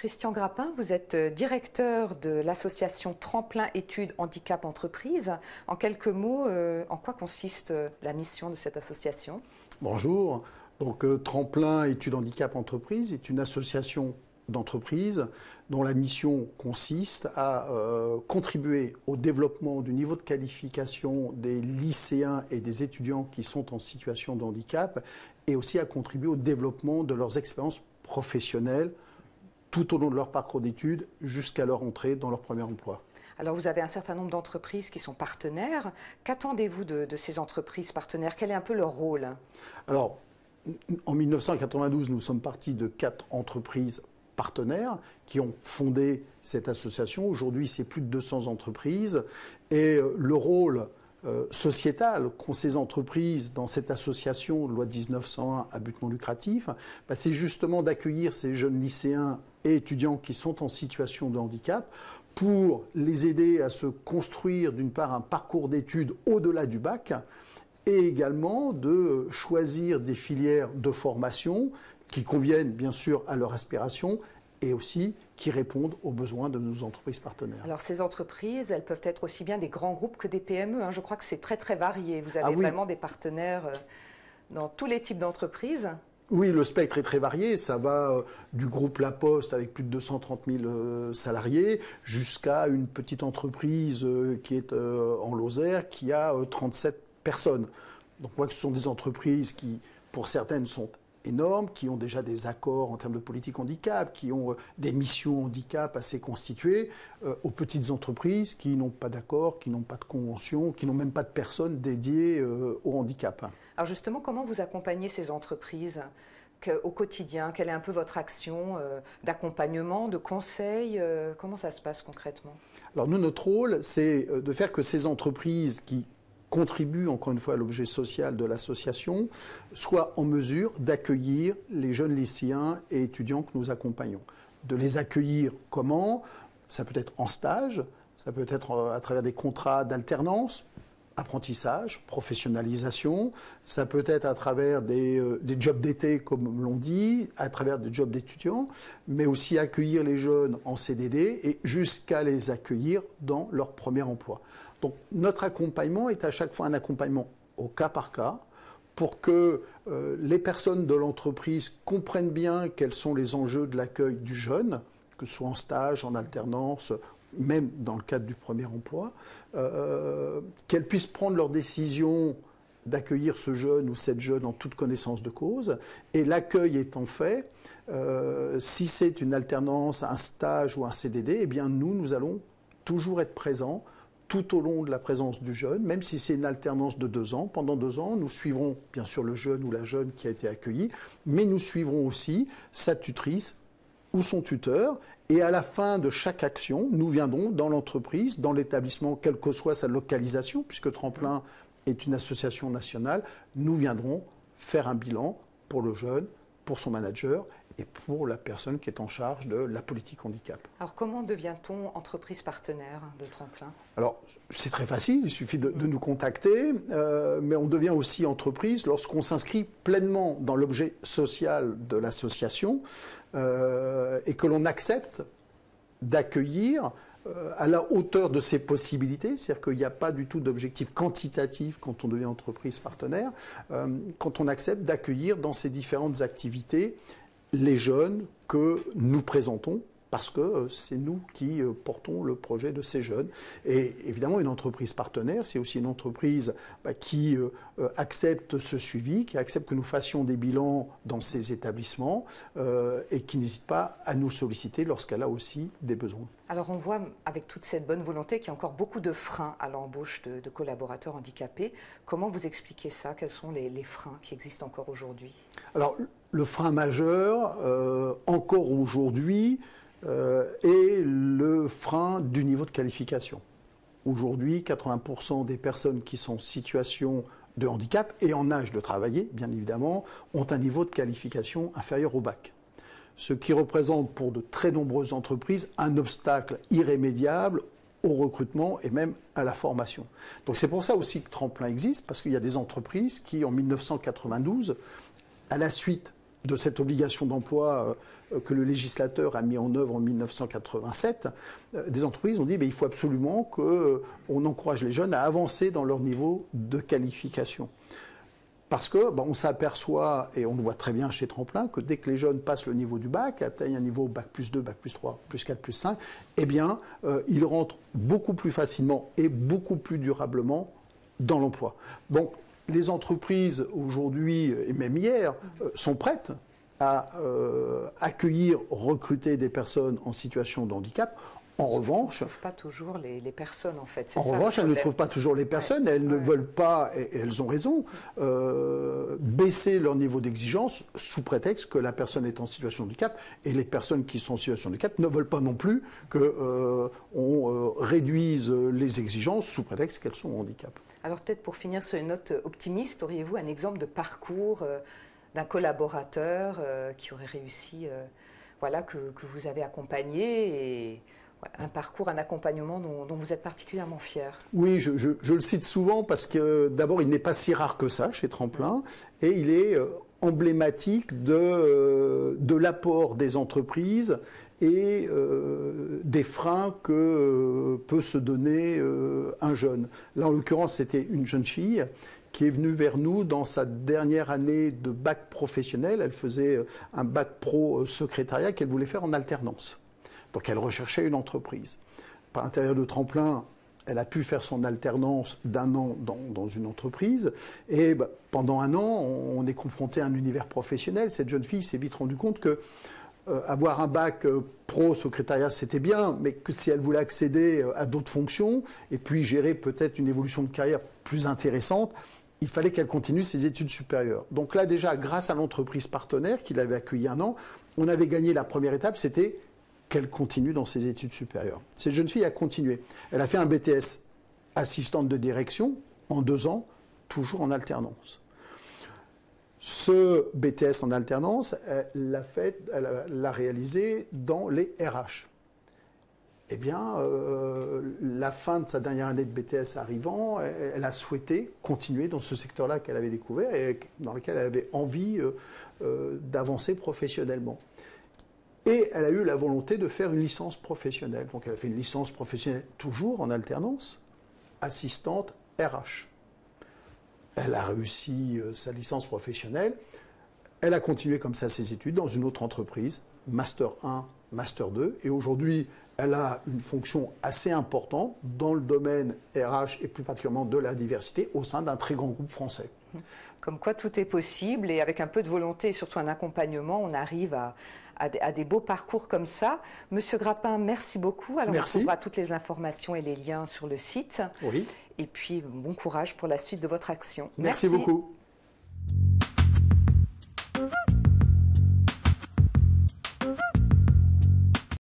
Christian Grappin, vous êtes directeur de l'association Tremplin Études Handicap Entreprise. En quelques mots, en quoi consiste la mission de cette association? Bonjour. Donc, Tremplin Études Handicap Entreprise est une association d'entreprises dont la mission consiste à contribuer au développement du niveau de qualification des lycéens et des étudiants qui sont en situation de handicap et aussi à contribuer au développement de leurs expériences professionnelles tout au long de leur parcours d'études jusqu'à leur entrée dans leur premier emploi. Alors vous avez un certain nombre d'entreprises qui sont partenaires. Qu'attendez-vous de ces entreprises partenaires? Quel est un peu leur rôle? Alors, en 1992, nous sommes partis de 4 entreprises partenaires qui ont fondé cette association. Aujourd'hui, c'est plus de 200 entreprises. Et le rôle sociétal qu'ont ces entreprises dans cette association, loi 1901 à but non lucratif, c'est justement d'accueillir ces jeunes lycéens et étudiants qui sont en situation de handicap pour les aider à se construire d'une part un parcours d'études au-delà du bac et également de choisir des filières de formation qui conviennent bien sûr à leur aspiration et aussi qui répondent aux besoins de nos entreprises partenaires. Alors ces entreprises, elles peuvent être aussi bien des grands groupes que des PME. Je crois que c'est très très varié. Vous avez vraiment des partenaires dans tous les types d'entreprises. Oui, le spectre est très varié. Ça va du groupe La Poste avec plus de 230 000 salariés jusqu'à une petite entreprise qui est en Lozère qui a 37 personnes. Donc on voit que ce sont des entreprises qui, pour certaines, sont énormes, qui ont déjà des accords en termes de politique handicap, qui ont des missions handicap assez constituées, aux petites entreprises qui n'ont pas d'accord, qui n'ont pas de convention, qui n'ont même pas de personnes dédiées au handicap. Alors justement, comment vous accompagnez ces entreprises au quotidien? Quelle est un peu votre action d'accompagnement, de conseil? Comment ça se passe concrètement? Alors nous, notre rôle, c'est de faire que ces entreprises qui contribuent encore une fois à l'objet social de l'association, soient en mesure d'accueillir les jeunes lycéens et étudiants que nous accompagnons. De les accueillir comment? Ça peut être en stage, ça peut être à travers des contrats d'alternance, apprentissage, professionnalisation, ça peut être à travers des jobs d'été, comme l'on dit, à travers des jobs d'étudiants, mais aussi accueillir les jeunes en CDD et jusqu'à les accueillir dans leur premier emploi. Donc notre accompagnement est à chaque fois un accompagnement au cas par cas pour que les personnes de l'entreprise comprennent bien quels sont les enjeux de l'accueil du jeune, que ce soit en stage, en alternance, même dans le cadre du premier emploi, qu'elles puissent prendre leur décision d'accueillir ce jeune ou cette jeune en toute connaissance de cause. Et l'accueil étant fait, si c'est une alternance, un stage ou un CDD, eh bien nous allons toujours être présents tout au long de la présence du jeune, même si c'est une alternance de 2 ans. Pendant 2 ans, nous suivrons bien sûr le jeune ou la jeune qui a été accueilli, mais nous suivrons aussi sa tutrice ou son tuteur. Et à la fin de chaque action, nous viendrons dans l'entreprise, dans l'établissement, quelle que soit sa localisation, puisque Tremplin est une association nationale, nous viendrons faire un bilan pour le jeune, pour son manager et pour la personne qui est en charge de la politique handicap. Alors comment devient-on entreprise partenaire de Tremplin? Alors c'est très facile, il suffit de nous contacter, mais on devient aussi entreprise lorsqu'on s'inscrit pleinement dans l'objet social de l'association et que l'on accepte d'accueillir à la hauteur de ses possibilités, c'est-à-dire qu'il n'y a pas du tout d'objectif quantitatif quand on devient entreprise partenaire, quand on accepte d'accueillir dans ces différentes activités les jeunes que nous présentons, parce que c'est nous qui portons le projet de ces jeunes. Et évidemment, une entreprise partenaire, c'est aussi une entreprise qui accepte ce suivi, qui accepte que nous fassions des bilans dans ces établissements et qui n'hésite pas à nous solliciter lorsqu'elle a aussi des besoins. Alors on voit avec toute cette bonne volonté qu'il y a encore beaucoup de freins à l'embauche de collaborateurs handicapés. Comment vous expliquez ça? Quels sont les freins qui existent encore aujourd'hui? Alors le frein majeur, encore aujourd'hui, est le frein du niveau de qualification. Aujourd'hui, 80% des personnes qui sont en situation de handicap et en âge de travailler, bien évidemment, ont un niveau de qualification inférieur au bac. Ce qui représente pour de très nombreuses entreprises un obstacle irrémédiable au recrutement et même à la formation. Donc c'est pour ça aussi que Tremplin existe, parce qu'il y a des entreprises qui, en 1992, à la suite de cette obligation d'emploi que le législateur a mis en œuvre en 1987, des entreprises ont dit il faut absolument qu'on encourage les jeunes à avancer dans leur niveau de qualification. Parce que on s'aperçoit, et on le voit très bien chez Tremplin, que dès que les jeunes passent le niveau du bac, atteignent un niveau bac plus 2, bac plus 3, plus 4, plus 5, eh bien, ils rentrent beaucoup plus facilement et beaucoup plus durablement dans l'emploi. Donc, les entreprises aujourd'hui, et même hier, sont prêtes à accueillir, recruter des personnes en situation de handicap. En revanche, elles ne trouvent pas toujours les personnes, en fait. En revanche, elles ne trouvent pas toujours les personnes. Elles ne veulent pas, et elles ont raison, baisser leur niveau d'exigence sous prétexte que la personne est en situation de handicap. Et les personnes qui sont en situation de handicap ne veulent pas non plus qu'on réduise les exigences sous prétexte qu'elles sont en handicap. Alors peut-être pour finir sur une note optimiste, auriez-vous un exemple de parcours d'un collaborateur qui aurait réussi, que vous avez accompagné et un parcours, un accompagnement dont vous êtes particulièrement fier? Oui, je le cite souvent parce que d'abord, il n'est pas si rare que ça chez Tremplin et il est emblématique de l'apport des entreprises et des freins que peut se donner un jeune. Là, en l'occurrence, c'était une jeune fille qui est venue vers nous dans sa dernière année de bac professionnel. Elle faisait un bac pro secrétariat qu'elle voulait faire en alternance. Donc elle recherchait une entreprise. Par l'intérieur de Tremplin, elle a pu faire son alternance d'1 an dans une entreprise. Et pendant 1 an, on est confronté à un univers professionnel. Cette jeune fille s'est vite rendue compte que avoir un bac pro secrétariat, c'était bien, mais que si elle voulait accéder à d'autres fonctions et puis gérer peut-être une évolution de carrière plus intéressante, il fallait qu'elle continue ses études supérieures. Donc là, déjà, grâce à l'entreprise partenaire qui l'avait accueillie 1 an, on avait gagné la première étape, c'était qu'elle continue dans ses études supérieures. Cette jeune fille a continué. Elle a fait un BTS assistante de direction en 2 ans, toujours en alternance. Ce BTS en alternance, elle l'a réalisé dans les RH. Eh bien, la fin de sa dernière année de BTS arrivant, elle a souhaité continuer dans ce secteur-là qu'elle avait découvert et dans lequel elle avait envie d'avancer professionnellement. Et elle a eu la volonté de faire une licence professionnelle. Donc elle a fait une licence professionnelle toujours en alternance, assistante RH. Elle a réussi sa licence professionnelle. Elle a continué comme ça ses études dans une autre entreprise, Master 1, Master 2. Et aujourd'hui, elle a une fonction assez importante dans le domaine RH et plus particulièrement de la diversité au sein d'un très grand groupe français. Comme quoi tout est possible et avec un peu de volonté et surtout un accompagnement, on arrive à des beaux parcours comme ça. Monsieur Grappin, merci beaucoup. Alors merci. On trouvera toutes les informations et les liens sur le site. Oui. Et puis bon courage pour la suite de votre action. Merci beaucoup.